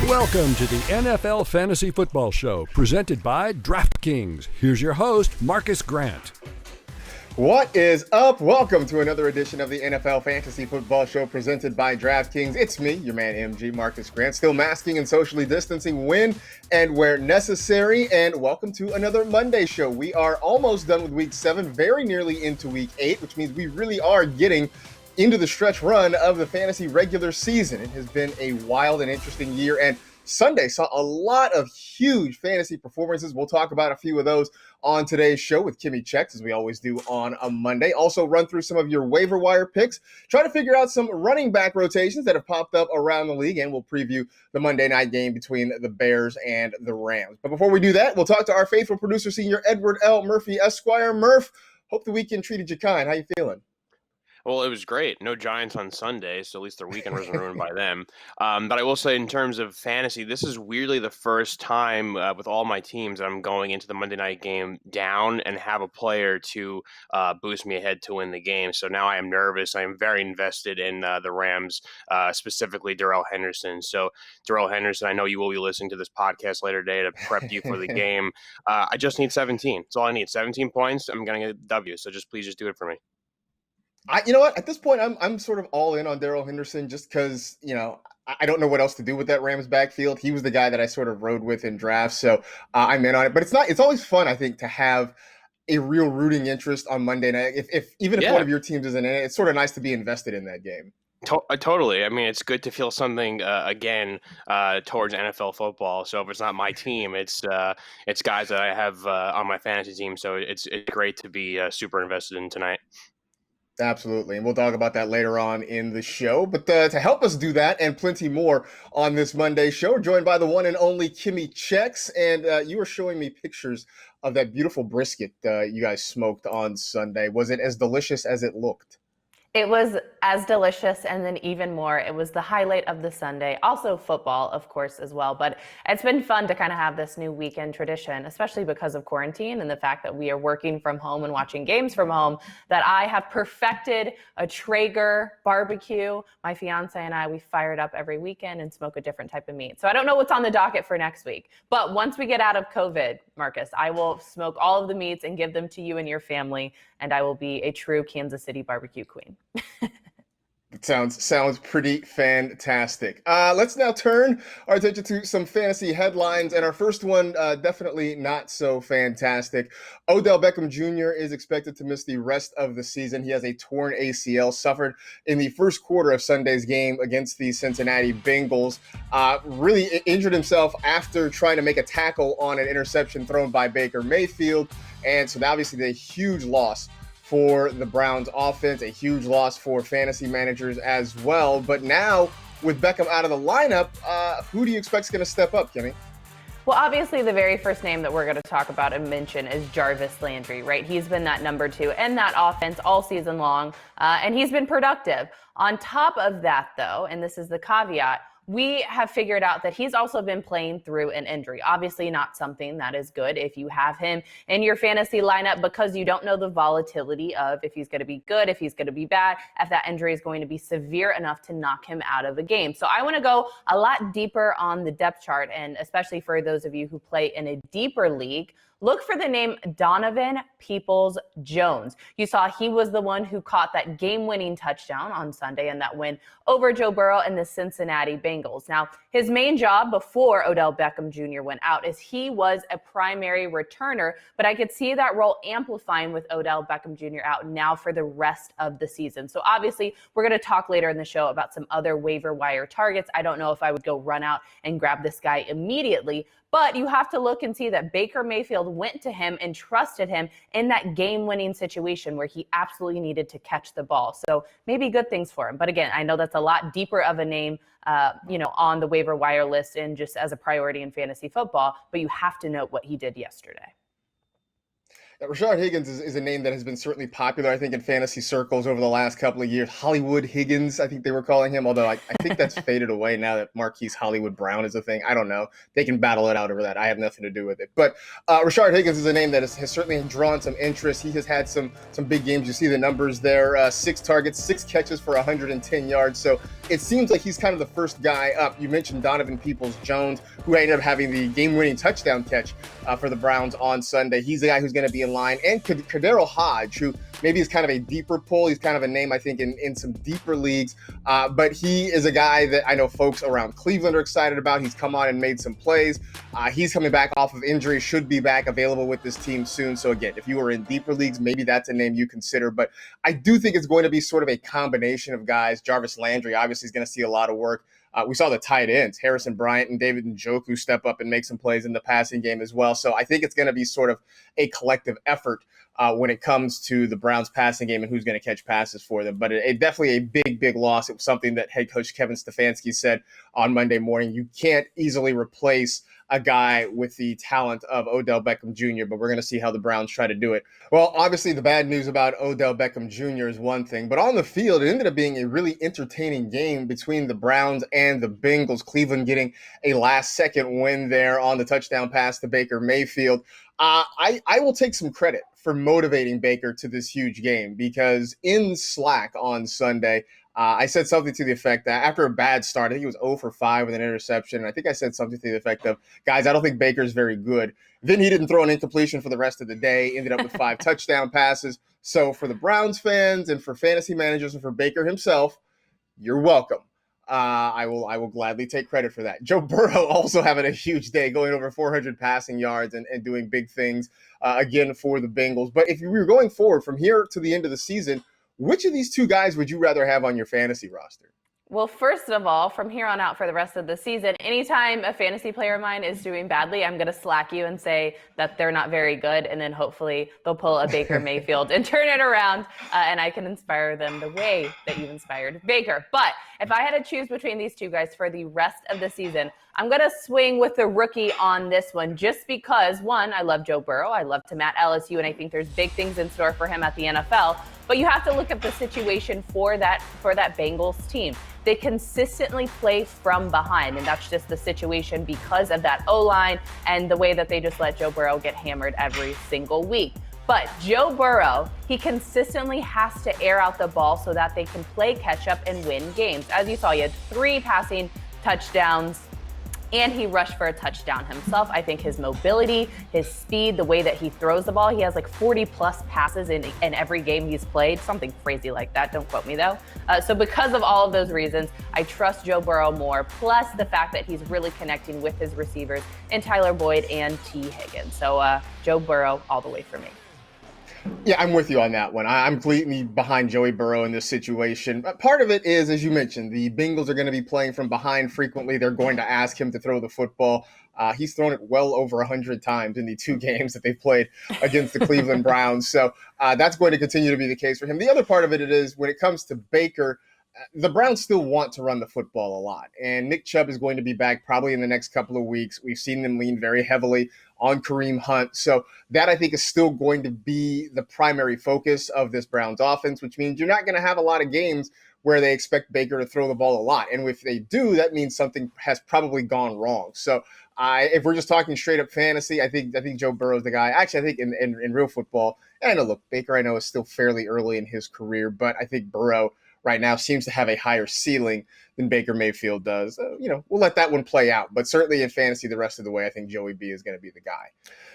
Welcome to the NFL Fantasy Football Show, presented by DraftKings. Here's your host, Marcas Grant. What is up? Welcome to another edition of the NFL Fantasy Football Show presented by DraftKings. It's me, your man MG, Marcas Grant, still masking and socially distancing when and where necessary. And welcome to another Monday show. We are almost done with week 7, very nearly into week 8, which means we really are getting into the stretch run of the fantasy regular season. It has been a wild and interesting year, and Sunday saw a lot of huge fantasy performances. We'll talk about a few of those on today's show with Kimmi Chex, as we always do on a Monday. Also run through some of your waiver wire picks, try to figure out some running back rotations that have popped up around the league, and we'll preview the Monday night game between the Bears and the Rams. But before we do that, we'll talk to our faithful producer, Senior Edward L. Murphy, Esquire. Murph, hope the weekend treated you kind. How you feeling? Well, it was great. No Giants on Sunday, so at least their weekend wasn't ruined by them. But I will say, in terms of fantasy, this is weirdly the first time with all my teams that I'm going into the Monday night game down and have a player to boost me ahead to win the game. So now I am nervous. I am very invested in the Rams, specifically Darrell Henderson. So Darrell Henderson, I know you will be listening to this podcast later today to prep you for the game. I just need 17. That's all I need. 17 points. I'm going to get a W. So please just do it for me. You know what? At this point, I'm sort of all in on Darrell Henderson just because, I don't know what else to do with that Rams backfield. He was the guy that I sort of rode with in drafts, so I'm in on it. But it's always fun, I think, to have a real rooting interest on Monday night. If one of your teams isn't in it, it's sort of nice to be invested in that game. Totally. I mean, it's good to feel something again towards NFL football. So if it's not my team, it's guys that I have on my fantasy team. So it's great to be super invested in tonight. Absolutely. And we'll talk about that later on in the show. But to help us do that and plenty more on this Monday show, we're joined by the one and only Kimmi Chex. And you were showing me pictures of that beautiful brisket you guys smoked on Sunday. Was it as delicious as it looked? It was as delicious, and then even more, it was the highlight of the Sunday. Also football, of course, as well. But it's been fun to kind of have this new weekend tradition, especially because of quarantine and the fact that we are working from home and watching games from home, that I have perfected a Traeger barbecue. My fiance and I, we fire it up every weekend and smoke a different type of meat. So I don't know what's on the docket for next week. But once we get out of COVID, Marcus, I will smoke all of the meats and give them to you and your family, and I will be a true Kansas City barbecue queen. It sounds pretty fantastic. Let's now turn our attention to some fantasy headlines, and our first one definitely not so fantastic. Odell Beckham Jr. is expected to miss the rest of the season. He has a torn ACL suffered in the first quarter of Sunday's game against the Cincinnati Bengals. Really injured himself after trying to make a tackle on an interception thrown by Baker Mayfield, and so obviously a huge loss for the Browns offense, a huge loss for fantasy managers as well. But now, with Beckham out of the lineup, who do you expect is going to step up, Kimmi? Well, obviously, the very first name that we're going to talk about and mention is Jarvis Landry, right? He's been that number 2 in that offense all season long, and he's been productive. On top of that, though, and this is the caveat, we have figured out that he's also been playing through an injury. Obviously not something that is good if you have him in your fantasy lineup, because you don't know the volatility of if he's going to be good, if he's going to be bad, if that injury is going to be severe enough to knock him out of a game. So I want to go a lot deeper on the depth chart, and especially for those of you who play in a deeper league, look for the name Donovan Peoples-Jones. You saw he was the one who caught that game-winning touchdown on Sunday and that win over Joe Burrow and the Cincinnati Bengals. Now, his main job before Odell Beckham Jr. went out is he was a primary returner, but I could see that role amplifying with Odell Beckham Jr. out now for the rest of the season. So obviously, we're going to talk later in the show about some other waiver wire targets. I don't know if I would go run out and grab this guy immediately, but you have to look and see that Baker Mayfield went to him and trusted him in that game-winning situation where he absolutely needed to catch the ball. So maybe good things for him. But again, I know that's a lot deeper of a name, on the waiver wire list and just as a priority in fantasy football, but you have to note what he did yesterday. Rashard Higgins is a name that has been certainly popular, I think, in fantasy circles over the last couple of years. Hollywood Higgins, I think they were calling him, although I think that's faded away now that Marquise Hollywood Brown is a thing. I don't know. They can battle it out over that. I have nothing to do with it. But Rashard Higgins is a name that has certainly drawn some interest. He has had some big games. You see the numbers there, 6 targets, 6 catches for 110 yards. So it seems like he's kind of the first guy up. You mentioned Donovan Peoples-Jones, who ended up having the game-winning touchdown catch for the Browns on Sunday. He's the guy who's going to be in line. And Kadero Hodge, who maybe is kind of a deeper pull. He's kind of a name, I think, in some deeper leagues. But he is a guy that I know folks around Cleveland are excited about. He's come on and made some plays. He's coming back off of injury, should be back available with this team soon. So again, if you are in deeper leagues, maybe that's a name you consider. But I do think it's going to be sort of a combination of guys. Jarvis Landry obviously is going to see a lot of work. We saw the tight ends, Harrison Bryant and David Njoku, step up and make some plays in the passing game as well. So I think it's going to be sort of a collective effort when it comes to the Browns passing game and who's going to catch passes for them. But it definitely a big loss. It was something that head coach Kevin Stefanski said on Monday morning. You can't easily replace a guy with the talent of Odell Beckham Jr., but we're going to see how the Browns try to do it. Well, obviously the bad news about Odell Beckham Jr. is one thing, but on the field, it ended up being a really entertaining game between the Browns and the Bengals. Cleveland getting a last-second win there on the touchdown pass to Baker Mayfield. I will take some credit for motivating Baker to this huge game, because in Slack on Sunday, I said something to the effect that after a bad start, I think he was 0 for 5 with an interception. And I think I said something to the effect of, guys, I don't think Baker's very good. Then he didn't throw an incompletion for the rest of the day, ended up with 5 touchdown passes. So for the Browns fans and for fantasy managers and for Baker himself, you're welcome. I will gladly take credit for that. Joe Burrow also having a huge day, going over 400 passing yards and doing big things again for the Bengals. But if you were going forward from here to the end of the season, which of these two guys would you rather have on your fantasy roster? Well, first of all, from here on out for the rest of the season, anytime a fantasy player of mine is doing badly, I'm going to slack you and say that they're not very good. And then hopefully they'll pull a Baker Mayfield and turn it around. And I can inspire them the way that you inspired Baker. But if I had to choose between these two guys for the rest of the season, I'm going to swing with the rookie on this one, just because, one, I love Joe Burrow. I love him at LSU, and I think there's big things in store for him at the NFL. But you have to look at the situation for that Bengals team. They consistently play from behind, and that's just the situation because of that O-line and the way that they just let Joe Burrow get hammered every single week. But Joe Burrow, he consistently has to air out the ball so that they can play catch up and win games. As you saw, he had 3 passing touchdowns, and he rushed for a touchdown himself. I think his mobility, his speed, the way that he throws the ball, he has like 40-plus passes in every game he's played, something crazy like that. Don't quote me, though. So because of all of those reasons, I trust Joe Burrow more, plus the fact that he's really connecting with his receivers in Tyler Boyd and T. Higgins. So Joe Burrow all the way for me. Yeah, I'm with you on that one. I'm completely behind Joey Burrow in this situation. Part of it is, as you mentioned, the Bengals are going to be playing from behind frequently. They're going to ask him to throw the football. He's thrown it well over 100 times in the 2 games that they've played against the Cleveland Browns. So that's going to continue to be the case for him. The other part of it is when it comes to Baker, the Browns still want to run the football a lot. And Nick Chubb is going to be back probably in the next couple of weeks. We've seen them lean very heavily on Kareem Hunt. So that, I think, is still going to be the primary focus of this Browns offense, which means you're not going to have a lot of games where they expect Baker to throw the ball a lot. And if they do, that means something has probably gone wrong. So if we're just talking straight up fantasy, I think Joe Burrow is the guy. Actually, I think in real football, and look, Baker, I know, is still fairly early in his career, but I think Burrow right now seems to have a higher ceiling than Baker Mayfield does. We'll let that one play out. But certainly in fantasy the rest of the way, I think Joey B is going to be the guy.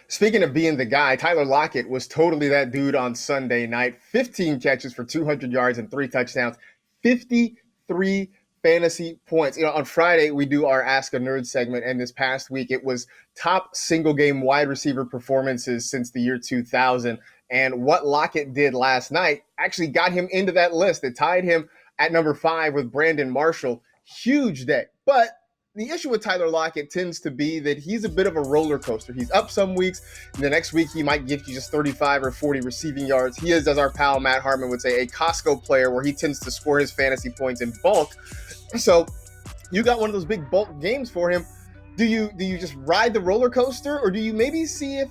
Speaking of being the guy, Tyler Lockett was totally that dude on Sunday night. 15 catches for 200 yards and 3 touchdowns, 53 fantasy points. On Friday, we do our Ask a Nerd segment, and this past week it was top single-game wide receiver performances since the year 2000. And what Lockett did last night actually got him into that list. It tied him at number 5 with Brandon Marshall. Huge day. But the issue with Tyler Lockett tends to be that he's a bit of a roller coaster. He's up some weeks, and the next week he might give you just 35 or 40 receiving yards. He is, as our pal Matt Harmon would say, a Costco player where he tends to score his fantasy points in bulk. So you got one of those big bulk games for him. do you just ride the roller coaster, or do you maybe see if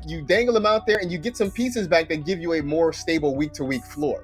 you dangle him out there and you get some pieces back that give you a more stable week to week floor?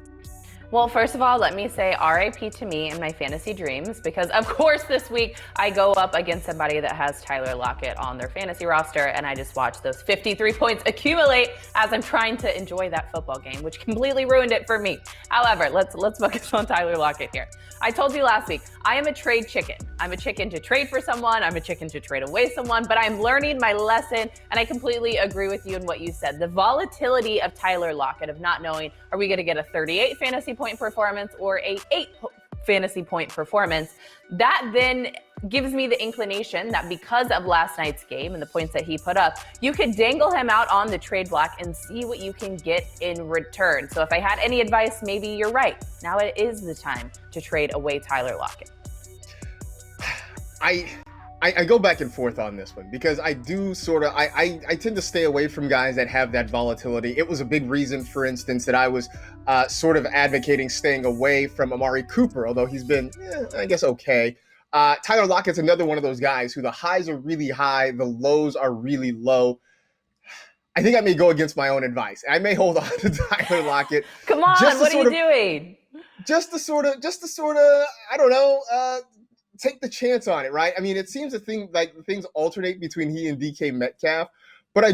Well, first of all, let me say RIP to me and my fantasy dreams, because of course this week I go up against somebody that has Tyler Lockett on their fantasy roster, and I just watch those 53 points accumulate as I'm trying to enjoy that football game, which completely ruined it for me. However, let's focus on Tyler Lockett here. I told you last week, I am a trade chicken. I'm a chicken to trade for someone. I'm a chicken to trade away someone, but I'm learning my lesson, and I completely agree with you in what you said. The volatility of Tyler Lockett, of not knowing, are we going to get a 38 fantasy point performance or a 8 fantasy point performance, that then gives me the inclination that because of last night's game and the points that he put up, you could dangle him out on the trade block and see what you can get in return. So if I had any advice, maybe you're right. Now it is the time to trade away Tyler Lockett. I go back and forth on this one, because I do I tend to stay away from guys that have that volatility. It was a big reason, for instance, that I was sort of advocating staying away from Amari Cooper, although he's been, I guess, okay. Tyler Lockett's another one of those guys who the highs are really high, the lows are really low. I think I may go against my own advice. I may hold on to Tyler Lockett. Come on, what are you doing? Just to sort of, I don't know, take the chance on it, right? I mean, it seems things alternate between he and DK Metcalf, but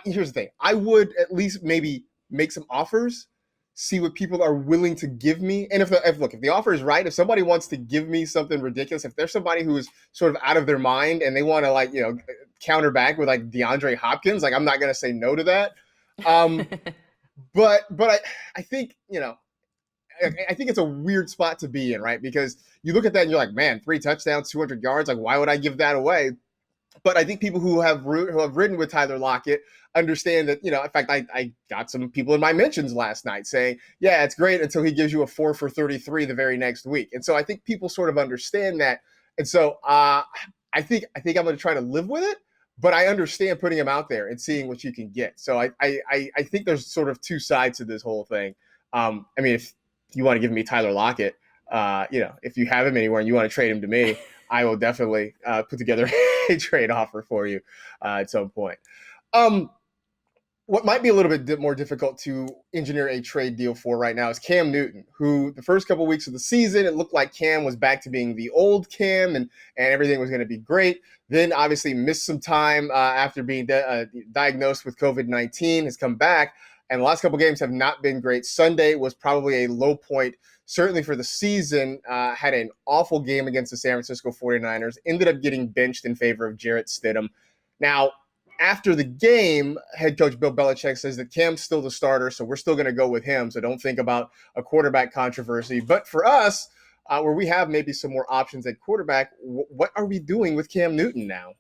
here's the thing. I would at least maybe make some offers, see what people are willing to give me. And if the offer is right, if somebody wants to give me something ridiculous, if there's somebody who is sort of out of their mind and they want to counter back with DeAndre Hopkins, I'm not going to say no to that. But I think, I think it's a weird spot to be in, right? Because you look at that and you're like, man, 3 touchdowns, 200 yards. Why would I give that away? But I think people who have ridden with Tyler Lockett understand that, in fact, I got some people in my mentions last night saying, yeah, it's great until he gives you a 4 for 33 the very next week. And so I think people sort of understand that. And so I think I'm going to try to live with it, but I understand putting him out there and seeing what you can get. So I think there's sort of two sides to this whole thing. I mean, if you want to give me Tyler Lockett, if you have him anywhere and you want to trade him to me, I will definitely put together a trade offer for you at some point. What might be a little bit more difficult to engineer a trade deal for right now is Cam Newton, who the first couple of weeks of the season, it looked like Cam was back to being the old Cam and everything was going to be great. Then obviously missed some time after being diagnosed with COVID-19, has come back. And the last couple of games have not been great. Sunday was probably a low point, certainly for the season. Had an awful game against the San Francisco 49ers. Ended up getting benched in favor of Jarrett Stidham. Now, after the game, head coach Bill Belichick says that Cam's still the starter, so we're still going to go with him. So don't think about a quarterback controversy. But for us, where we have maybe some more options at quarterback, what are we doing with Cam Newton now?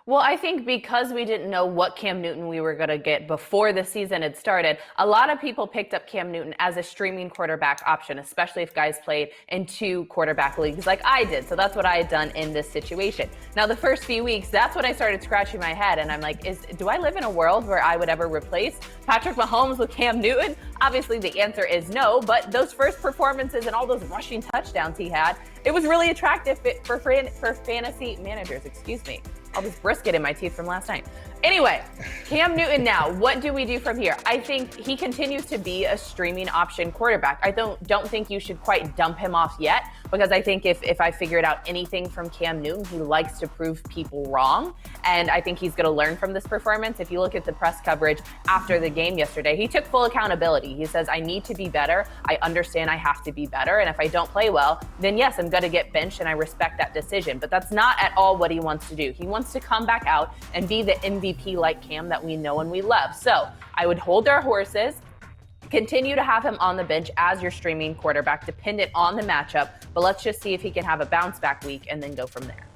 Well, I think because we didn't know what Cam Newton we were going to get before the season had started, a lot of people picked up Cam Newton as a streaming quarterback option, especially if guys played in 2 quarterback leagues like I did. So that's what I had done in this situation. Now, the first few weeks, that's when I started scratching my head. And I'm like, do I live in a world where I would ever replace Patrick Mahomes with Cam Newton? Obviously, the answer is no. But those first performances and all those rushing touchdowns he had, it was really attractive for fantasy managers. Excuse me. All this brisket in my teeth from last night. Anyway, Cam Newton now, what do we do from here? I think he continues to be a streaming option quarterback. I don't think you should quite dump him off yet, because I think if I figured out anything from Cam Newton, he likes to prove people wrong. And I think he's going to learn from this performance. If you look at the press coverage after the game yesterday, he took full accountability. He says, I need to be better. I understand I have to be better. And if I don't play well, then yes, I'm going to get benched, and I respect that decision. But that's not at all what he wants to do. He wants to come back out and be the MVP like Cam that we know and we love. So I would hold our horses, continue to have him on the bench as your streaming quarterback, dependent on the matchup. But let's just see if he can have a bounce back week and then go from there.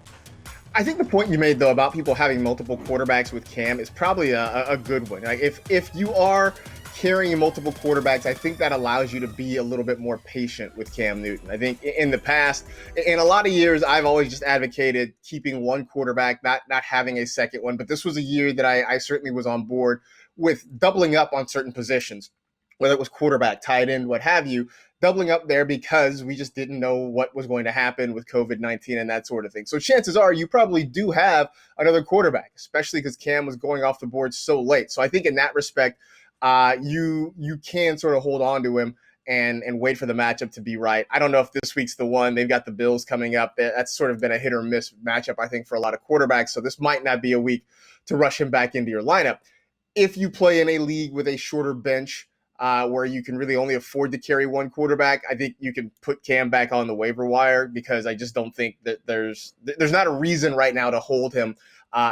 I think the point you made, though, about people having multiple quarterbacks with Cam is probably a good one. Like if you are carrying multiple quarterbacks, I think that allows you to be a little bit more patient with Cam Newton. I think in the past, in a lot of years, I've always just advocated keeping one quarterback, not having a second one. But this was a year that I certainly was on board with doubling up on certain positions, whether it was quarterback, tight end, what have you. doubling up there because we just didn't know what was going to happen with COVID-19 and that sort of thing. So chances are you probably do have another quarterback, especially because Cam was going off the board so late. So I think in that respect, you can sort of hold on to him and wait for the matchup to be right. I don't know if this week's the one. They've got the Bills coming up. That's sort of been a hit or miss matchup, I think, for a lot of quarterbacks. So this might not be a week to rush him back into your lineup. If you play in a league with a shorter bench, where you can really only afford to carry one quarterback, I think you can put Cam back on the waiver wire, because I just don't think that there's not a reason right now to hold him.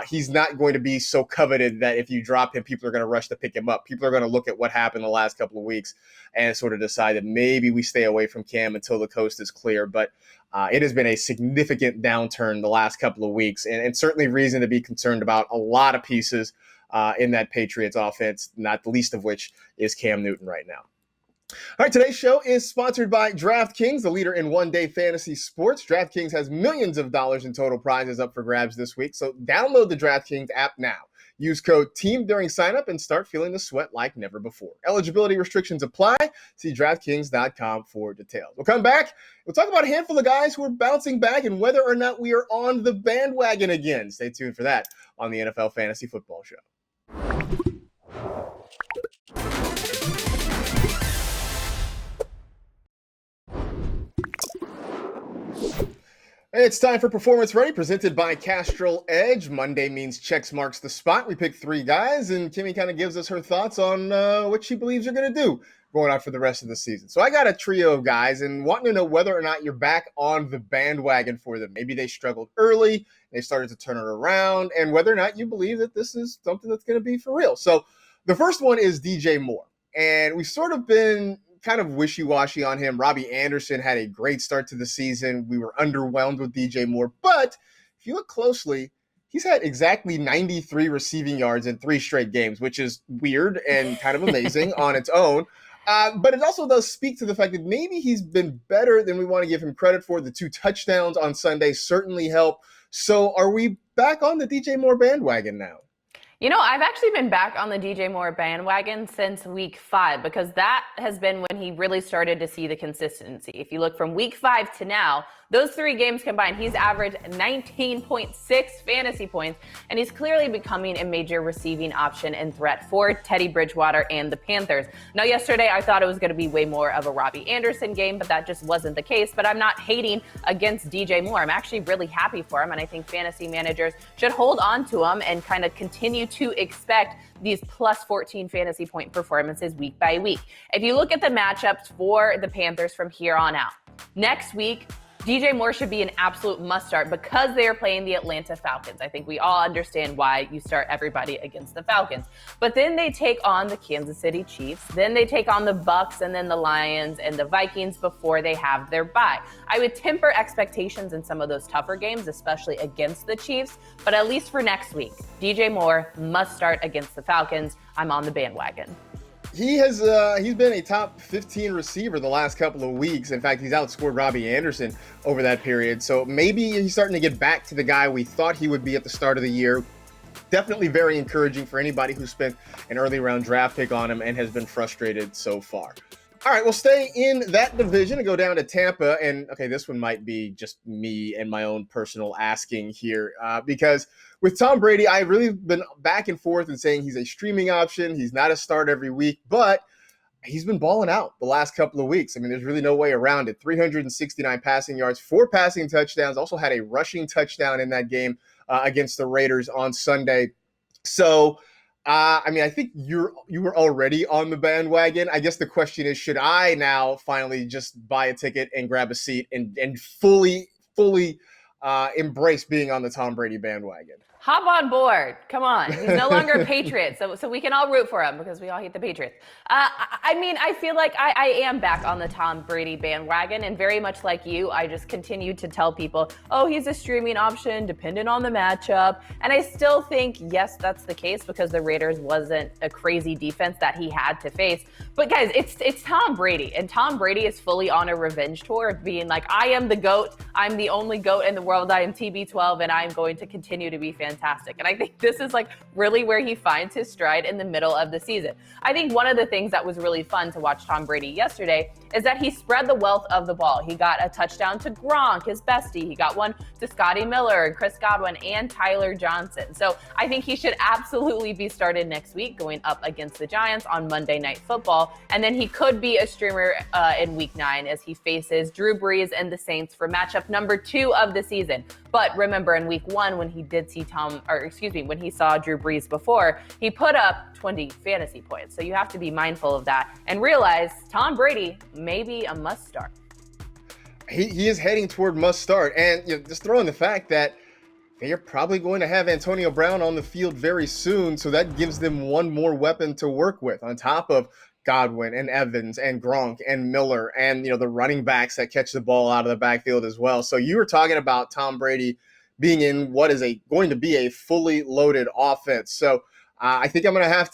He's not going to be so coveted that if you drop him, people are going to rush to pick him up. People are going to look at what happened the last couple of weeks and sort of decide that maybe we stay away from Cam until the coast is clear. But it has been a significant downturn the last couple of weeks, and certainly reason to be concerned about a lot of pieces in that Patriots offense, not the least of which is Cam Newton right now. All right, today's show is sponsored by DraftKings, the leader in one-day fantasy sports. DraftKings has millions of dollars in total prizes up for grabs this week, so download the DraftKings app now. Use code TEAM during sign-up and start feeling the sweat like never before. Eligibility restrictions apply. See DraftKings.com for details. We'll come back. We'll talk about a handful of guys who are bouncing back and whether or not we are on the bandwagon again. Stay tuned for that on the NFL Fantasy Football Show. It's time for Performance Ready, presented by Castrol Edge. Monday means Chex marks the spot. We pick 3 guys, and Kimmi kind of gives us her thoughts on what she believes you're going to do going on for the rest of the season. So I got a trio of guys and wanting to know whether or not you're back on the bandwagon for them. Maybe they struggled early, they started to turn it around, and whether or not you believe that this is something that's going to be for real. So the first one is DJ Moore, and we've sort of been kind of wishy-washy on him. Robbie Anderson had a great start to the season. We were underwhelmed with DJ Moore, but if you look closely, he's had exactly 93 receiving yards in 3 straight games, which is weird and kind of amazing on its own. But it also does speak to the fact that maybe he's been better than we want to give him credit for. The 2 touchdowns on Sunday certainly help. So are we back on the DJ Moore bandwagon now? You know, I've actually been back on the DJ Moore bandwagon since week 5, because that has been when he really started to see the consistency. If you look from week 5 to now, those 3 games combined, he's averaged 19.6 fantasy points, and he's clearly becoming a major receiving option and threat for Teddy Bridgewater and the Panthers. Now, yesterday, I thought it was going to be way more of a Robbie Anderson game, but that just wasn't the case. But I'm not hating against DJ Moore. I'm actually really happy for him, and I think fantasy managers should hold on to him and kind of continue to expect these plus 14 fantasy point performances week by week. If you look at the matchups for the Panthers from here on out, next week, DJ Moore should be an absolute must start because they are playing the Atlanta Falcons. I think we all understand why you start everybody against the Falcons. But then they take on the Kansas City Chiefs. Then they take on the Bucks and then the Lions and the Vikings before they have their bye. I would temper expectations in some of those tougher games, especially against the Chiefs. But at least for next week, DJ Moore must start against the Falcons. I'm on the bandwagon. He's been a top 15 receiver the last couple of weeks. In fact, he's outscored Robbie Anderson over that period. So maybe he's starting to get back to the guy we thought he would be at the start of the year. Definitely very encouraging for anybody who spent an early round draft pick on him and has been frustrated so far. All right, we'll stay in that division and go down to Tampa. And okay, this one might be just me and my own personal asking here because with Tom Brady, I've really been back and forth and saying he's a streaming option. He's not a start every week, but he's been balling out the last couple of weeks. I mean, there's really no way around it. 369 passing yards, 4 passing touchdowns, also had a rushing touchdown in that game against the Raiders on Sunday. So, I mean, I think you were already on the bandwagon. I guess the question is, should I now finally just buy a ticket and grab a seat and fully embrace being on the Tom Brady bandwagon? Hop on board. Come on. He's no longer a Patriot, so we can all root for him because we all hate the Patriots. I mean, I feel like I am back on the Tom Brady bandwagon, and very much like you, I just continue to tell people, oh, he's a streaming option, dependent on the matchup. And I still think, yes, that's the case because the Raiders wasn't a crazy defense that he had to face. But guys, it's Tom Brady, and Tom Brady is fully on a revenge tour of being like, I am the GOAT. I'm the only GOAT in the world. I am TB12, and I'm going to continue to be fantastic. And I think this is like really where he finds his stride in the middle of the season. I think one of the things that was really fun to watch Tom Brady yesterday is that he spread the wealth of the ball. He got a touchdown to Gronk, his bestie. He got one to Scotty Miller and Chris Godwin and Tyler Johnson. So I think he should absolutely be started next week going up against the Giants on Monday Night Football. And then he could be a streamer in week 9 as he faces Drew Brees and the Saints for matchup number 2 of the season. But remember, in week 1, when he did see when he saw Drew Brees before, he put up 20 fantasy points. So you have to be mindful of that and realize Tom Brady may be a must start. He is heading toward must start. And just throw in the fact that they are probably going to have Antonio Brown on the field very soon. So that gives them one more weapon to work with on top of Godwin and Evans and Gronk and Miller and, the running backs that catch the ball out of the backfield as well. So you were talking about Tom Brady being in what is going to be a fully loaded offense. So I think I'm going to have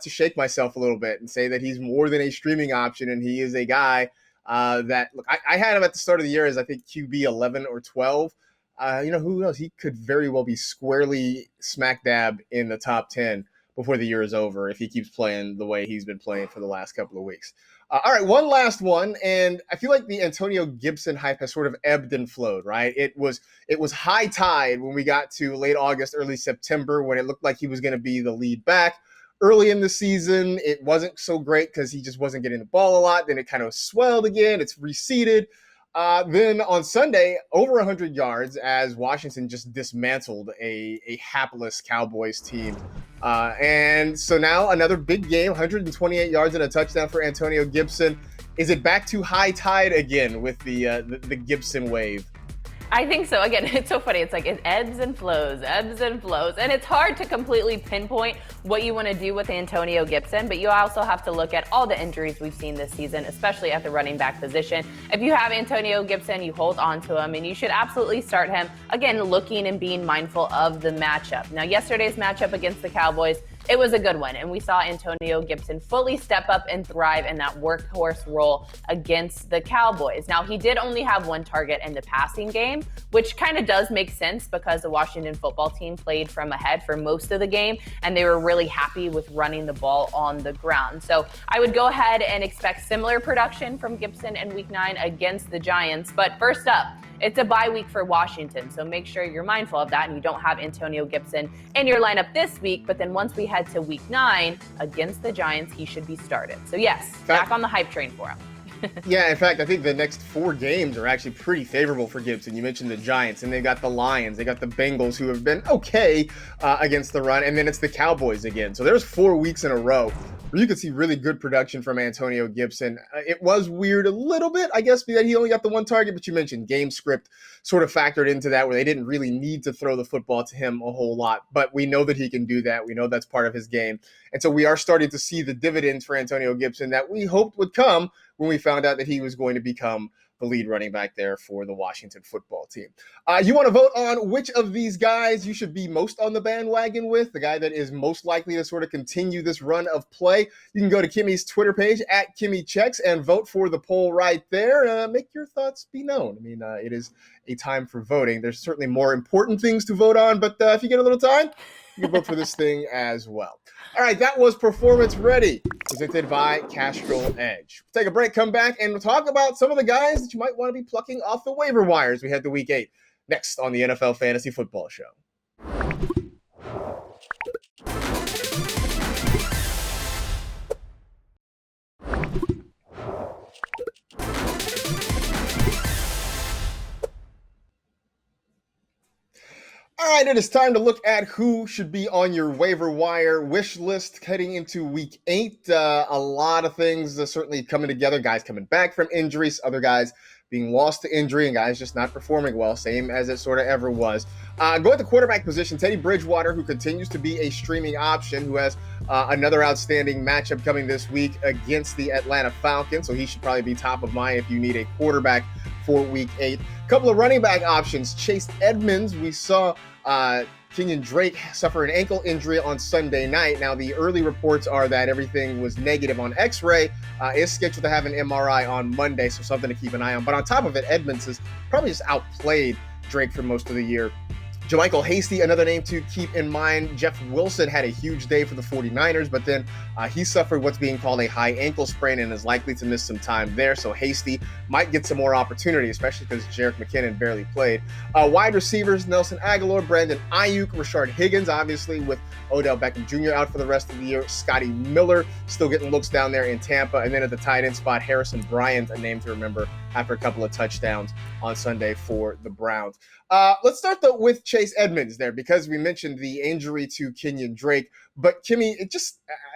to shake myself a little bit and say that he's more than a streaming option. And he is a guy that, look, I had him at the start of the year as I think QB 11 or 12. Who knows? He could very well be squarely smack dab in the top 10 before the year is over if he keeps playing the way he's been playing for the last couple of weeks. All right, one last one, and I feel like the Antonio Gibson hype has sort of ebbed and flowed, right? It was high tide when we got to late August, early September, when it looked like he was going to be the lead back. Early in the season, it wasn't so great because he just wasn't getting the ball a lot. Then it kind of swelled again. It's receded. Then on Sunday, over 100 yards as Washington just dismantled a hapless Cowboys team. And so now another big game, 128 yards and a touchdown for Antonio Gibson. Is it back to high tide again with the Gibson wave? I think so. Again, it's so funny. It's like it ebbs and flows. And it's hard to completely pinpoint what you want to do with Antonio Gibson, but you also have to look at all the injuries we've seen this season, especially at the running back position. If you have Antonio Gibson, you hold on to him, and you should absolutely start him, again, looking and being mindful of the matchup. Now, yesterday's matchup against the Cowboys, it was a good one, and we saw Antonio Gibson fully step up and thrive in that workhorse role against the Cowboys. Now, he did only have one target in the passing game, which kind of does make sense because the Washington football team played from ahead for most of the game, and they were really happy with running the ball on the ground. So I would go ahead and expect similar production from Gibson in Week 9 against the Giants. But first up, it's a bye week for Washington, so make sure you're mindful of that and you don't have Antonio Gibson in your lineup this week. But then once we head to Week 9 against the Giants, he should be started. So yes, back on the hype train for him. Yeah, in fact, I think the next 4 games are actually pretty favorable for Gibson. You mentioned the Giants, and they got the Lions, they got the Bengals, who have been okay against the run, and then it's the Cowboys again. So there's 4 weeks in a row where you could see really good production from Antonio Gibson. It was weird a little bit, I guess, because he only got the one target, but you mentioned game script sort of factored into that, where they didn't really need to throw the football to him a whole lot. But we know that he can do that. We know that's part of his game. And so we are starting to see the dividends for Antonio Gibson that we hoped would come when we found out that he was going to become the lead running back there for the Washington football team. You want to vote on which of these guys you should be most on the bandwagon with, the guy that is most likely to sort of continue this run of play. You can go to Kimmi's Twitter page at Kimmi Chex and vote for the poll right there. Make your thoughts be known. I mean, it is a time for voting. There's certainly more important things to vote on, but if you get a little time, you can vote for this thing as well. All right, that was Performance Ready, presented by Castrol Edge. We'll take a break, come back, and we'll talk about some of the guys that you might want to be plucking off the waiver wires. We head to Week 8 next on the NFL Fantasy Football Show. All right, it is time to look at who should be on your waiver wire wish list heading into Week 8. A lot of things certainly coming together. Guys coming back from injuries, other guys being lost to injury, and guys just not performing well, same as it sort of ever was. Go at the quarterback position, Teddy Bridgewater, who continues to be a streaming option, who has another outstanding matchup coming this week against the Atlanta Falcons, so he should probably be top of mind if you need a quarterback for Week 8. A couple of running back options. Chase Edmonds, we saw Kenyon Drake suffer an ankle injury on Sunday night. Now, the early reports are that everything was negative on X-ray. Is scheduled to have an MRI on Monday, so something to keep an eye on. But on top of it, Edmonds has probably just outplayed Drake for most of the year. JaMycal Hasty, another name to keep in mind. Jeff Wilson had a huge day for the 49ers, but then he suffered what's being called a high ankle sprain and is likely to miss some time there. So Hasty might get some more opportunity, especially because Jerick McKinnon barely played. Wide receivers, Nelson Agholor, Brandon Aiyuk, Rashard Higgins, obviously with Odell Beckham Jr. out for the rest of the year. Scotty Miller still getting looks down there in Tampa. And then at the tight end spot, Harrison Bryant, a name to remember after a couple of touchdowns on Sunday for the Browns. Let's start though with Chase Edmonds there, because we mentioned the injury to Kenyon Drake. But Kimmi,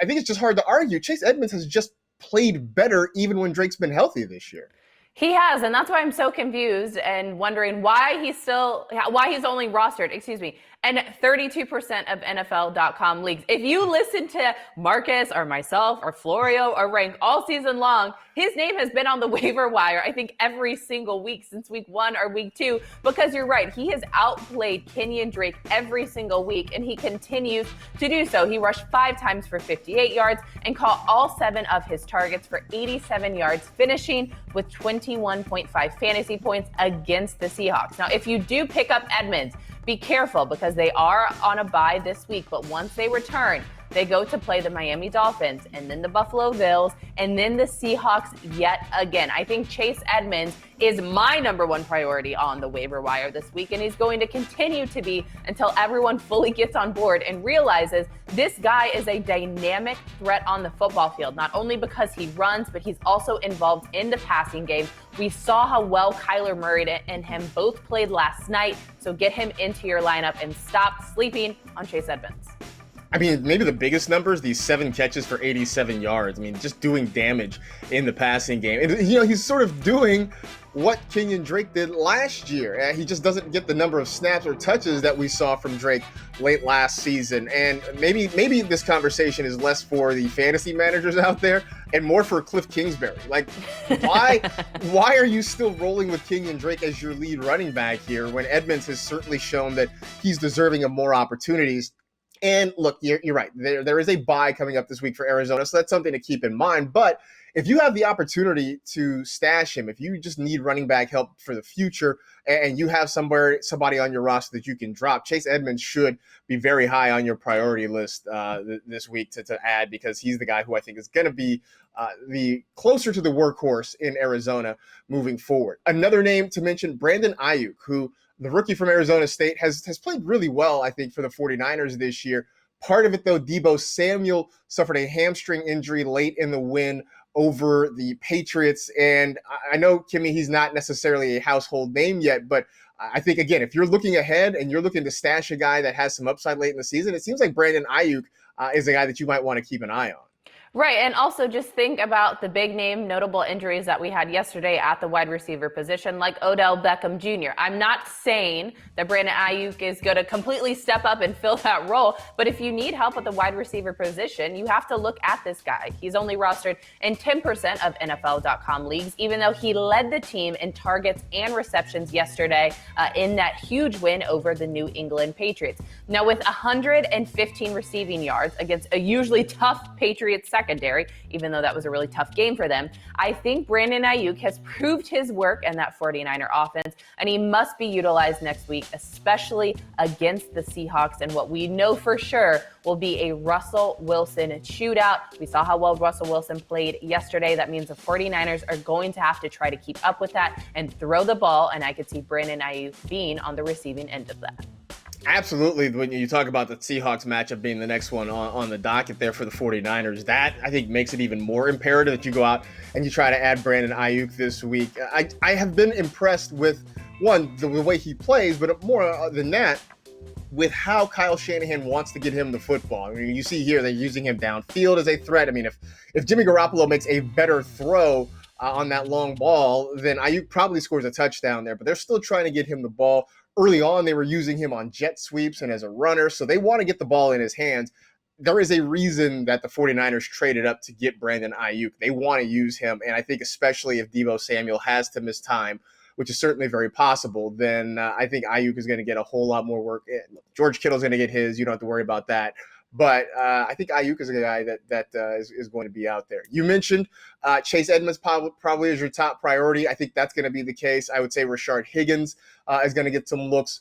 I think it's just hard to argue. Chase Edmonds has just played better even when Drake's been healthy this year. He has, and that's why I'm so confused and wondering why he's only rostered, and 32% of NFL.com leagues. If you listen to Marcas or myself or Florio or Rank all season long, his name has been on the waiver wire, I think, every single week since week 1 or week 2, because you're right. He has outplayed Kenyon Drake every single week, and he continues to do so. He rushed 5 times for 58 yards and caught all 7 of his targets for 87 yards, finishing with 21.5 fantasy points against the Seahawks. Now, if you do pick up Edmonds, be careful because they are on a bye this week, but once they return, they go to play the Miami Dolphins and then the Buffalo Bills and then the Seahawks yet again. I think Chase Edmonds is my number 1 priority on the waiver wire this week, and he's going to continue to be until everyone fully gets on board and realizes this guy is a dynamic threat on the football field, not only because he runs, but he's also involved in the passing game. We saw how well Kyler Murray and him both played last night, so get him into your lineup and stop sleeping on Chase Edmonds. I mean, maybe the biggest numbers, these 7 catches for 87 yards. I mean, just doing damage in the passing game. And, he's sort of doing what Kenyon Drake did last year. He just doesn't get the number of snaps or touches that we saw from Drake late last season. And maybe this conversation is less for the fantasy managers out there and more for Cliff Kingsbury. Like, why are you still rolling with Kenyon Drake as your lead running back here when Edmonds has certainly shown that he's deserving of more opportunities? And look, you're right. There is a bye coming up this week for Arizona, so that's something to keep in mind. But if you have the opportunity to stash him, if you just need running back help for the future, and you have somebody on your roster that you can drop, Chase Edmonds should be very high on your priority list this week to add, because he's the guy who I think is going to be the closer to the workhorse in Arizona moving forward. Another name to mention, Brandon Aiyuk, who the rookie from Arizona State has played really well, I think, for the 49ers this year. Part of it, though, Deebo Samuel suffered a hamstring injury late in the win over the Patriots. And I know, Kimmi, he's not necessarily a household name yet, but I think, again, if you're looking ahead and you're looking to stash a guy that has some upside late in the season, it seems like Brandon Aiyuk is a guy that you might want to keep an eye on. Right, and also just think about the big name notable injuries that we had yesterday at the wide receiver position, like Odell Beckham Jr. I'm not saying that Brandon Aiyuk is going to completely step up and fill that role, but if you need help at the wide receiver position, you have to look at this guy. He's only rostered in 10% of NFL.com leagues, even though he led the team in targets and receptions yesterday in that huge win over the New England Patriots. Now, with 115 receiving yards against a usually tough Patriots secondary, even though that was a really tough game for them, I think Brandon Aiyuk has proved his work in that 49er offense, and he must be utilized next week, especially against the Seahawks and what we know for sure will be a Russell Wilson shootout. We saw how well Russell Wilson played yesterday. That means the 49ers are going to have to try to keep up with that and throw the ball, and I could see Brandon Aiyuk being on the receiving end of that. Absolutely. When you talk about the Seahawks matchup being the next one on the docket there for the 49ers, that I think makes it even more imperative that you go out and you try to add Brandon Aiyuk this week. I have been impressed with, one, the way he plays, but more than that, with how Kyle Shanahan wants to get him the football. I mean, you see here they're using him downfield as a threat. I mean, if Jimmy Garoppolo makes a better throw on that long ball, then Aiyuk probably scores a touchdown there, but they're still trying to get him the ball. Early on, they were using him on jet sweeps and as a runner, so they want to get the ball in his hands. There is a reason that the 49ers traded up to get Brandon Aiyuk. They want to use him, and I think especially if Deebo Samuel has to miss time, which is certainly very possible, then I think Aiyuk is going to get a whole lot more work. George Kittle's going to get his. You don't have to worry about that. But I think Aiyuk is a guy that is going to be out there. You mentioned Chase Edmonds probably is your top priority. I think that's going to be the case. I would say Rashard Higgins is going to get some looks.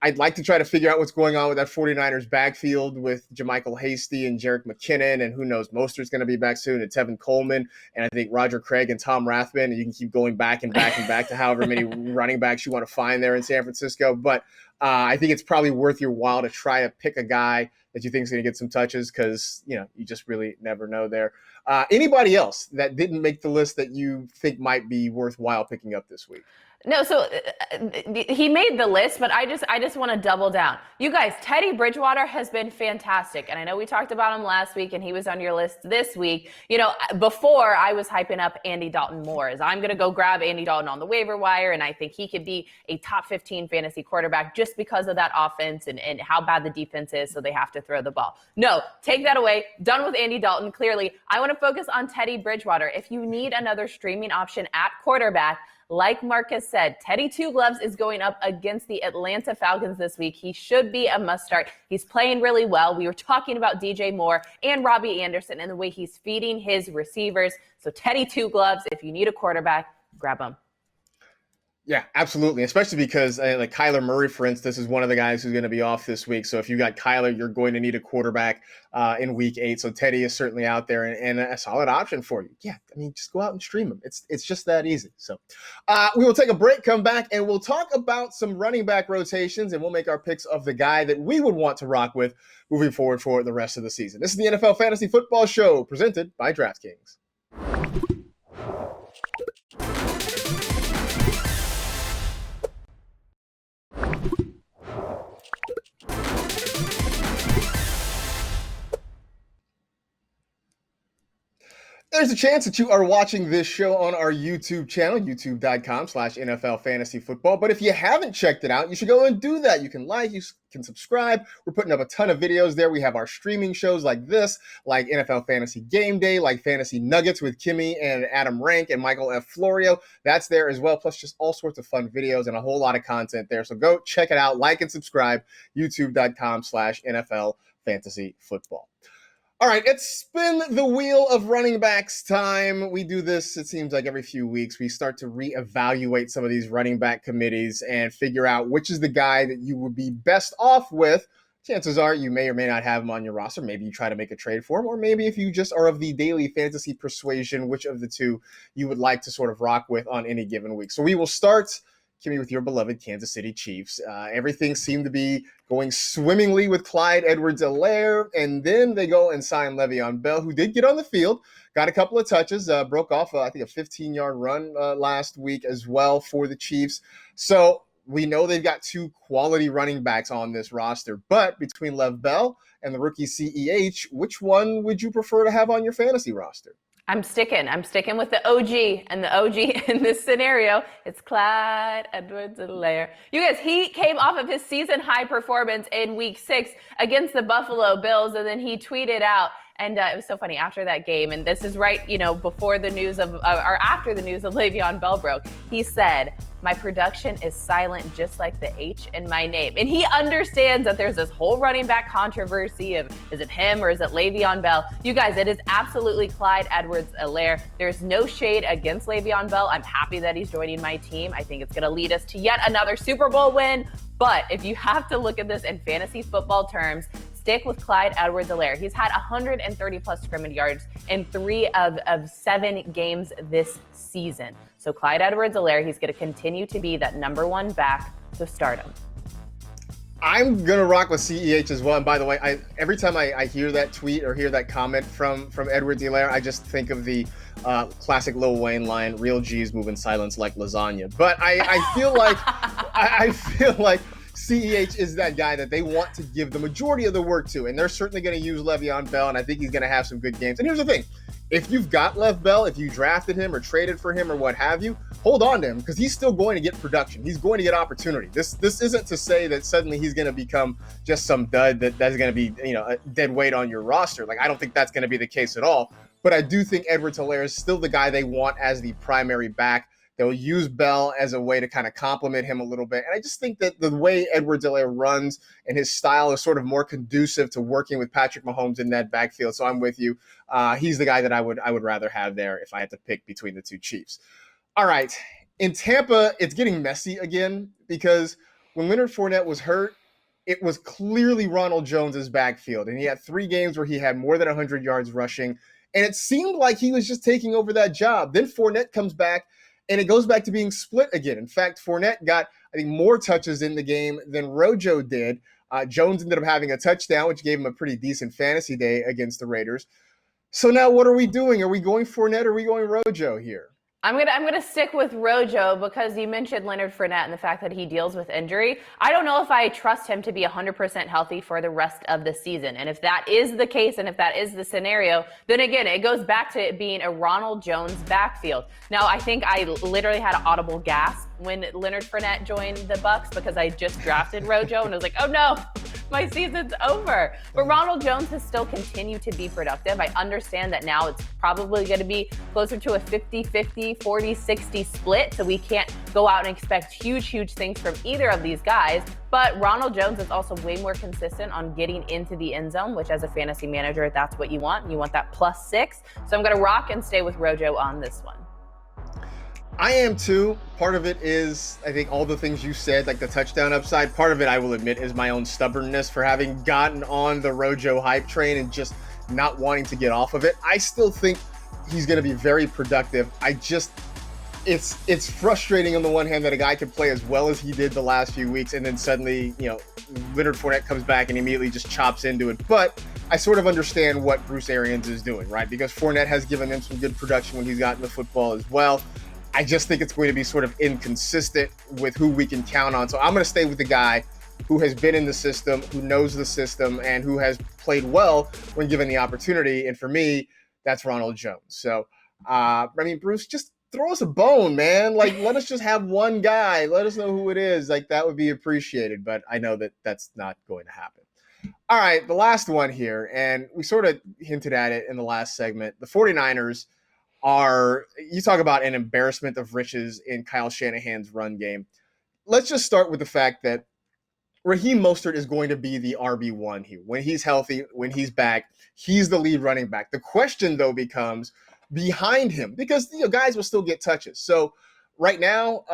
I'd like to try to figure out what's going on with that 49ers backfield with JaMychal Hasty and Jerick McKinnon, and who knows, Mostert's going to be back soon, and Tevin Coleman, and I think Roger Craig and Tom Rathman, and you can keep going back and back and back to however many running backs you want to find there in San Francisco. But I think it's probably worth your while to try to pick a guy that you think is going to get some touches because, you just really never know there. Anybody else that didn't make the list that you think might be worthwhile picking up this week? No, so he made the list, but I just want to double down. You guys, Teddy Bridgewater has been fantastic, and I know we talked about him last week, and he was on your list this week. Before I was hyping up Andy Dalton more, as I'm going to go grab Andy Dalton on the waiver wire, and I think he could be a top 15 fantasy quarterback just because of that offense and how bad the defense is, so they have to throw the ball. No, take that away. Done with Andy Dalton, clearly. I want to focus on Teddy Bridgewater. If you need another streaming option at quarterback, like Marcas said, Teddy Two Gloves is going up against the Atlanta Falcons this week. He should be a must start. He's playing really well. We were talking about DJ Moore and Robbie Anderson and the way he's feeding his receivers. So Teddy Two Gloves, if you need a quarterback, grab him. Yeah, absolutely. Especially because like Kyler Murray, for instance, is one of the guys who's going to be off this week. So if you got Kyler, you're going to need a quarterback in week 8. So Teddy is certainly out there and a solid option for you. Yeah, I mean, just go out and stream him. It's just that easy. So we will take a break, come back, and we'll talk about some running back rotations, and we'll make our picks of the guy that we would want to rock with moving forward for the rest of the season. This is the NFL Fantasy Football Show presented by DraftKings. There's a chance that you are watching this show on our YouTube channel, youtube.com/NFL Fantasy Football. But if you haven't checked it out, you should go and do that. You can like, you can subscribe. We're putting up a ton of videos there. We have our streaming shows like this, like NFL Fantasy Game Day, like Fantasy Nuggets with Kimmi and Adam Rank and Michael F. Florio. That's there as well, plus just all sorts of fun videos and a whole lot of content there. So go check it out, like and subscribe, youtube.com/NFL Fantasy Football. All right, it's spin the wheel of running backs time. We do this, it seems like every few weeks. We start to reevaluate some of these running back committees and figure out which is the guy that you would be best off with. Chances are you may or may not have him on your roster. Maybe you try to make a trade for him, or maybe if you just are of the daily fantasy persuasion, which of the two you would like to sort of rock with on any given week. So we will start, Kimmi, with your beloved Kansas City Chiefs. Everything seemed to be going swimmingly with Clyde Edwards-Helaire, and then they go and sign Le'Veon Bell, who did get on the field, got a couple of touches, broke off, I think, a 15-yard run last week as well for the Chiefs. So we know they've got two quality running backs on this roster, but between Lev Bell and the rookie CEH, which one would you prefer to have on your fantasy roster? I'm sticking with the OG, and the OG in this scenario, it's Clyde Edwards-Helaire. You guys, he came off of his season high performance in week 6 against the Buffalo Bills, and then he tweeted out, and it was so funny after that game, and this is right, before the news of, or after the news of Le'Veon Bell broke, he said, "My production is silent just like the H in my name." And he understands that there's this whole running back controversy of, is it him or is it Le'Veon Bell? You guys, it is absolutely Clyde Edwards-Helaire. There's no shade against Le'Veon Bell. I'm happy that he's joining my team. I think it's going to lead us to yet another Super Bowl win. But if you have to look at this in fantasy football terms, stick with Clyde Edwards-Helaire. He's had 130 plus scrimmage yards in 3 of 7 games this season. So Clyde Edwards-Helaire, he's going to continue to be that number 1 back, so start him. I'm going to rock with CEH as well. And by the way, every time I hear that tweet or hear that comment from Edwards-Helaire, I just think of the classic Lil Wayne line, "Real G's move in silence like lasagna." But I feel like I feel like CEH is that guy that they want to give the majority of the work to, and they're certainly going to use Le'Veon Bell, and I think he's going to have some good games. And here's the thing. If you've got Lev Bell, if you drafted him or traded for him or what have you, hold on to him because he's still going to get production. He's going to get opportunity. This isn't to say that suddenly he's going to become just some dud that's going to be, a dead weight on your roster. Like, I don't think that's going to be the case at all. But I do think Edwards-Helaire is still the guy they want as the primary back. They'll use Bell as a way to kind of complement him a little bit. And I just think that the way Edwards-Helaire runs and his style is sort of more conducive to working with Patrick Mahomes in that backfield. So I'm with you. He's the guy that I would rather have there if I had to pick between the two Chiefs. All right. In Tampa, it's getting messy again because when Leonard Fournette was hurt, it was clearly Ronald Jones's backfield. And he had 3 games where he had more than 100 yards rushing. And it seemed like he was just taking over that job. Then Fournette comes back, and it goes back to being split again. In fact, Fournette got, I think, more touches in the game than Rojo did. Jones ended up having a touchdown, which gave him a pretty decent fantasy day against the Raiders. So now what are we doing? Are we going Fournette or are we going Rojo here? I'm gonna stick with Rojo because you mentioned Leonard Fournette and the fact that he deals with injury. I don't know if I trust him to be 100% healthy for the rest of the season. And if that is the case, and if that is the scenario, then again, it goes back to it being a Ronald Jones backfield. Now, I think I literally had an audible gasp when Leonard Fournette joined the Bucs because I just drafted Rojo and I was like, oh no, my season's over. But Ronald Jones has still continued to be productive. I understand that now it's probably going to be closer to a 50-50, 40-60 split. So we can't go out and expect huge things from either of these guys. But Ronald Jones is also way more consistent on getting into the end zone, which as a fantasy manager, that's what you want. You want that +6. So I'm going to rock and stay with Rojo on this one. I am too. Part of it is, I think, all the things you said, like the touchdown upside. Part of it, I will admit, is my own stubbornness for having gotten on the Rojo hype train and just not wanting to get off of it. I still think he's going to be very productive. It's frustrating on the one hand that a guy can play as well as he did the last few weeks, and then suddenly, Leonard Fournette comes back and immediately just chops into it. But I sort of understand what Bruce Arians is doing, right? Because Fournette has given him some good production when he's gotten the football as well. I just think it's going to be sort of inconsistent with who we can count on. So I'm going to stay with the guy who has been in the system, who knows the system, and who has played well when given the opportunity. And for me, that's Ronald Jones. So, Bruce, just throw us a bone, man. Like, let us just have one guy. Let us know who it is. Like, that would be appreciated. But I know that that's not going to happen. All right, the last one here, and we sort of hinted at it in the last segment. The 49ers you talk about an embarrassment of riches in Kyle Shanahan's run game. Let's just start with the fact that Raheem Mostert is going to be the RB1 here. When he's healthy, when he's back, he's the lead running back. The question, though, becomes behind him because guys will still get touches. So right now,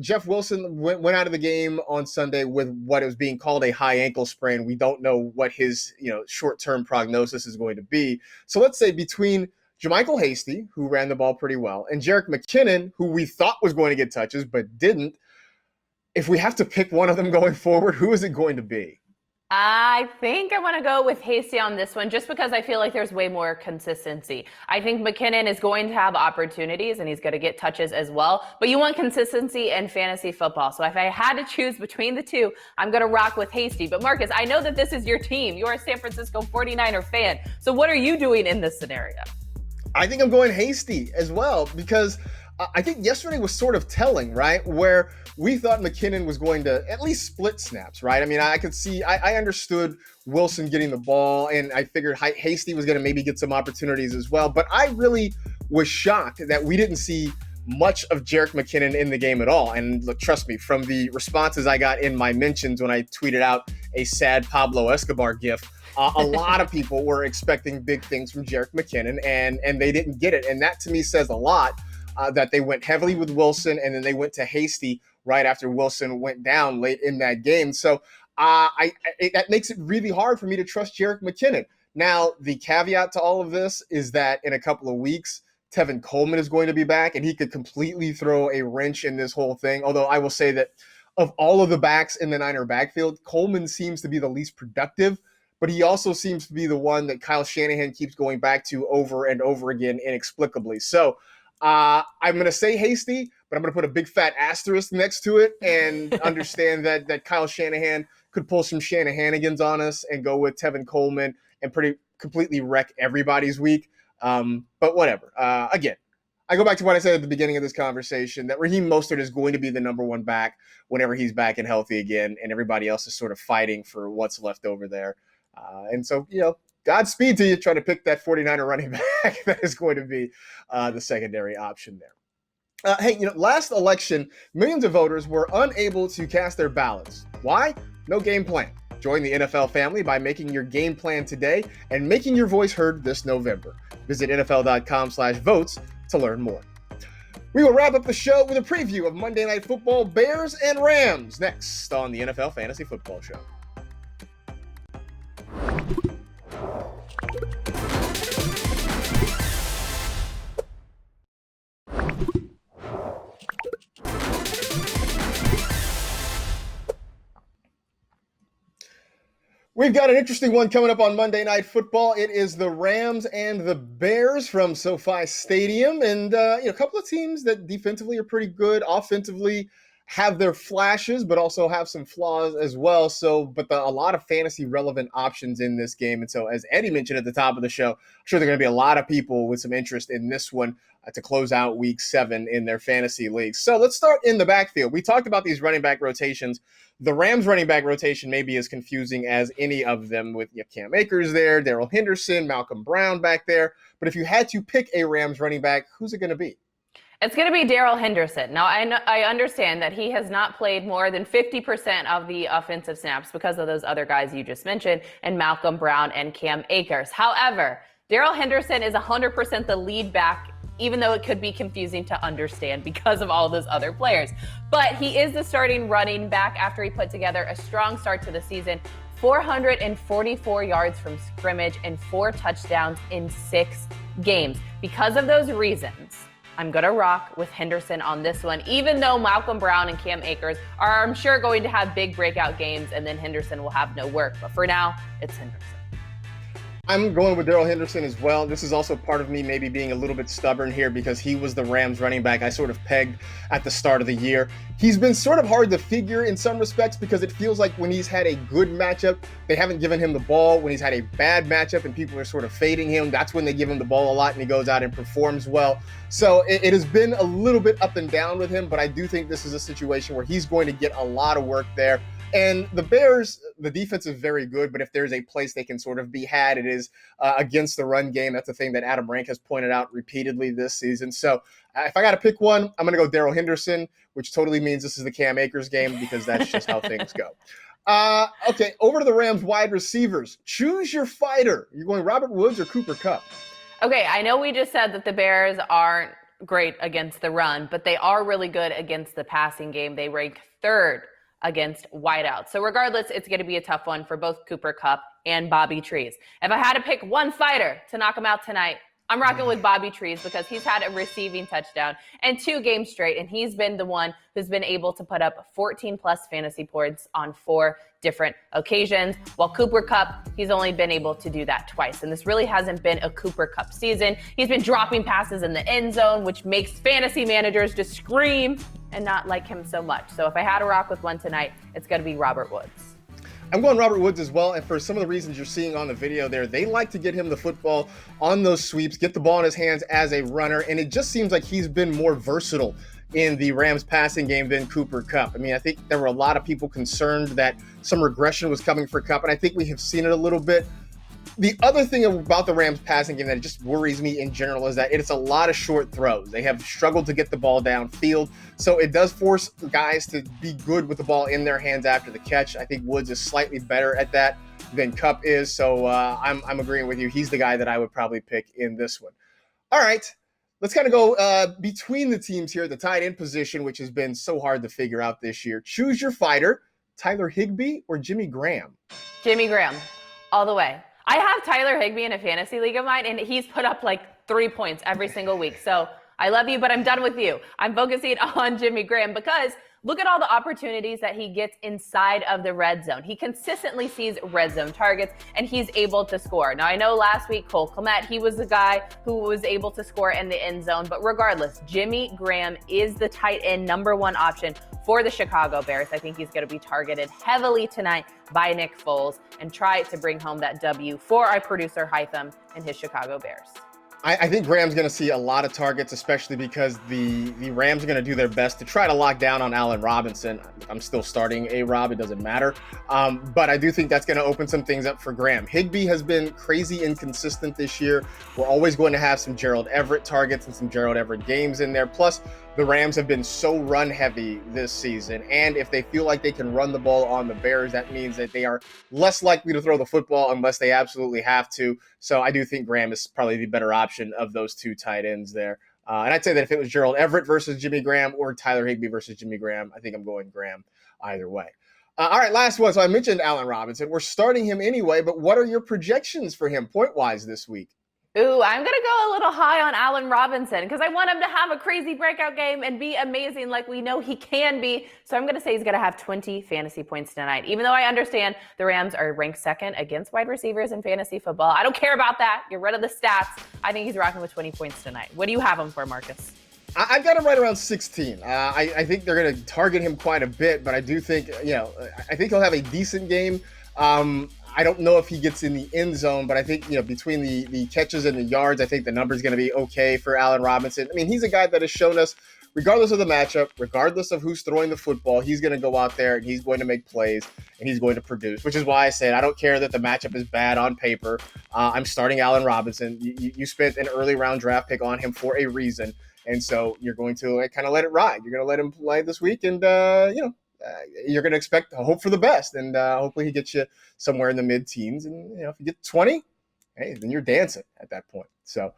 Jeff Wilson went out of the game on Sunday with what is being called a high ankle sprain. We don't know what his short-term prognosis is going to be. So let's say between Jermichael Hasty, who ran the ball pretty well, and Jerick McKinnon, who we thought was going to get touches but didn't. If we have to pick one of them going forward, who is it going to be? I think I want to go with Hasty on this one just because I feel like there's way more consistency. I think McKinnon is going to have opportunities and he's going to get touches as well. But you want consistency in fantasy football. So if I had to choose between the two, I'm going to rock with Hasty. But Marcas, I know that this is your team. You're a San Francisco 49er fan. So what are you doing in this scenario? I think I'm going Hasty as well because I think yesterday was sort of telling, right? Where we thought McKinnon was going to at least split snaps, right? I mean, I could see, I understood Wilson getting the ball and I figured Hasty was going to maybe get some opportunities as well. But I really was shocked that we didn't see much of Jerick McKinnon in the game at all. And look, trust me, from the responses I got in my mentions when I tweeted out a sad Pablo Escobar gif, a lot of people were expecting big things from Jerick McKinnon, and they didn't get it. And that to me says a lot that they went heavily with Wilson, and then they went to Hasty right after Wilson went down late in that game. So that makes it really hard for me to trust Jerick McKinnon. Now, the caveat to all of this is that in a couple of weeks, Tevin Coleman is going to be back, and he could completely throw a wrench in this whole thing. Although I will say that of all of the backs in the Niner backfield, Coleman seems to be the least productive, but he also seems to be the one that Kyle Shanahan keeps going back to over and over again inexplicably. So I'm going to say Hasty, but I'm going to put a big fat asterisk next to it and understand that Kyle Shanahan could pull some Shanahanigans on us and go with Tevin Coleman and completely wreck everybody's week. But whatever. Again, I go back to what I said at the beginning of this conversation, that Raheem Mostert is going to be the number one back whenever he's back and healthy again, and everybody else is sort of fighting for what's left over there. And so, Godspeed to you trying to pick that 49er running back. That is going to be the secondary option there. Hey, last election, millions of voters were unable to cast their ballots. Why? No game plan. Join the NFL family by making your game plan today and making your voice heard this November. Visit NFL.com/votes to learn more. We will wrap up the show with a preview of Monday Night Football, Bears and Rams, next on the NFL Fantasy Football Show. We've got an interesting one coming up on Monday Night Football. It is the Rams and the Bears from SoFi Stadium. And a couple of teams that defensively are pretty good, offensively have their flashes, but also have some flaws as well. A lot of fantasy relevant options in this game. And so, as Eddie mentioned at the top of the show, I'm sure there are going to be a lot of people with some interest in this one to close out week 7 in their fantasy leagues. So let's start in the backfield. We talked about these running back rotations. The Rams running back rotation may be as confusing as any of them with Cam Akers there, Darrell Henderson, Malcolm Brown back there. But if you had to pick a Rams running back, who's it going to be? It's going to be Darrell Henderson. Now, I understand that he has not played more than 50% of the offensive snaps because of those other guys you just mentioned, and Malcolm Brown and Cam Akers. However, Darrell Henderson is 100% the lead back, even though it could be confusing to understand because of all those other players. But he is the starting running back after he put together a strong start to the season. 444 yards from scrimmage and 4 touchdowns in 6 games. Because of those reasons, I'm going to rock with Henderson on this one, even though Malcolm Brown and Cam Akers are, I'm sure, going to have big breakout games, and then Henderson will have no work. But for now, it's Henderson. I'm going with Darrell Henderson as well. This is also part of me maybe being a little bit stubborn here because he was the Rams running back I sort of pegged at the start of the year. He's been sort of hard to figure in some respects because it feels like when he's had a good matchup, they haven't given him the ball. When he's had a bad matchup and people are sort of fading him, that's when they give him the ball a lot and he goes out and performs well. So it has been a little bit up and down with him, but I do think this is a situation where he's going to get a lot of work there. And the Bears, the defense is very good, but if there's a place they can sort of be had, it is against the run game. That's a thing that Adam Rank has pointed out repeatedly this season. So if I got to pick one, I'm going to go Darrell Henderson, which totally means this is the Cam Akers game because that's just how things go. Okay, over to the Rams wide receivers. Choose your fighter. You're going Robert Woods or Cooper Kupp? Okay, I know we just said that the Bears aren't great against the run, but they are really good against the passing game. They rank 3rd against wideouts. So regardless, it's going to be a tough one for both Cooper Kupp and Bobby Trees. If I had to pick one fighter to knock him out tonight, I'm rocking with Bobby Trees because he's had a receiving touchdown and 2 games straight, and he's been the one who's been able to put up 14-plus fantasy points on 4 different occasions, while Cooper Kupp, he's only been able to do that twice. And this really hasn't been a Cooper Kupp season. He's been dropping passes in the end zone, which makes fantasy managers just scream and not like him so much. So if I had to rock with one tonight, it's going to be Robert Woods. I'm going Robert Woods as well, and for some of the reasons you're seeing on the video there, they like to get him the football on those sweeps, get the ball in his hands as a runner, and it just seems like he's been more versatile in the Rams passing game than Cooper Kupp. I mean, I think there were a lot of people concerned that some regression was coming for Kupp, and I think we have seen it a little bit. The other thing about the Rams passing game that just worries me in general is that it's a lot of short throws. They have struggled to get the ball downfield, so it does force guys to be good with the ball in their hands after the catch. I think Woods is slightly better at that than Kupp is, so I'm agreeing with you. He's the guy that I would probably pick in this one. All right, let's kind of go between the teams here at the tight end position, which has been so hard to figure out this year. Choose your fighter, Tyler Higbee or Jimmy Graham? Jimmy Graham, all the way. I have Tyler Higbee in a fantasy league of mine, and he's put up like 3 points every single week. So I love you, but I'm done with you. I'm focusing on Jimmy Graham because look at all the opportunities that he gets inside of the red zone. He consistently sees red zone targets, and he's able to score. Now, I know last week, Cole Kmet, he was the guy who was able to score in the end zone. But regardless, Jimmy Graham is the tight end #1 option for the Chicago Bears. I think he's going to be targeted heavily tonight by Nick Foles and try to bring home that W for our producer Hytham and his Chicago Bears. I think Graham's going to see a lot of targets, especially because the Rams are going to do their best to try to lock down on Allen Robinson. I'm still starting A-Rob. It doesn't matter. But I do think that's going to open some things up for Graham. Higbee has been crazy inconsistent this year. We're always going to have some Gerald Everett targets and some Gerald Everett games in there. Plus, the Rams have been so run heavy this season. And if they feel like they can run the ball on the Bears, that means that they are less likely to throw the football unless they absolutely have to. So I do think Graham is probably the better option of those 2 tight ends there. And I'd say that if it was Gerald Everett versus Jimmy Graham or Tyler Higbee versus Jimmy Graham, I think I'm going Graham either way. All right, last one. So I mentioned Allen Robinson. We're starting him anyway, but what are your projections for him point-wise this week? Ooh, I'm going to go a little high on Allen Robinson because I want him to have a crazy breakout game and be amazing like we know he can be. So I'm going to say he's going to have 20 fantasy points tonight. Even though I understand the Rams are ranked second against wide receivers in fantasy football, I don't care about that. Get rid of the stats. I think he's rocking with 20 points tonight. What do you have him for, Marcas? I've got him right around 16. I think they're going to target him quite a bit, but I do think, I think he'll have a decent game. I don't know if he gets in the end zone, but I think, between the catches and the yards, I think the number's going to be okay for Allen Robinson. I mean, he's a guy that has shown us, regardless of the matchup, regardless of who's throwing the football, he's going to go out there and he's going to make plays and he's going to produce, which is why I said I don't care that the matchup is bad on paper. I'm starting Allen Robinson. You spent an early round draft pick on him for a reason. And so you're going to kind of let it ride. You're going to let him play this week and, you're going to expect hope for the best, and hopefully he gets you somewhere in the mid-teens. And if you get 20, hey, then you're dancing at that point. So,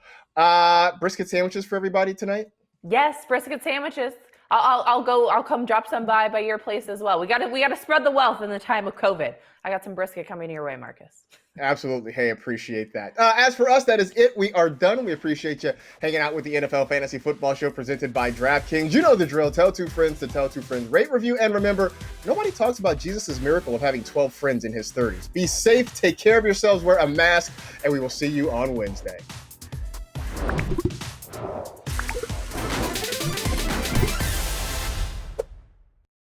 brisket sandwiches for everybody tonight. Yes, brisket sandwiches. I'll come drop some by your place as well. We got to spread the wealth in the time of COVID. I got some brisket coming your way, Marcas. Absolutely. Hey, appreciate that. As for us, that is it. We are done. We appreciate you hanging out with the NFL Fantasy Football Show presented by DraftKings. You know the drill. Tell two friends to tell two friends. Rate, review, and remember, nobody talks about Jesus' miracle of having 12 friends in his 30s. Be safe. Take care of yourselves. Wear a mask. And we will see you on Wednesday.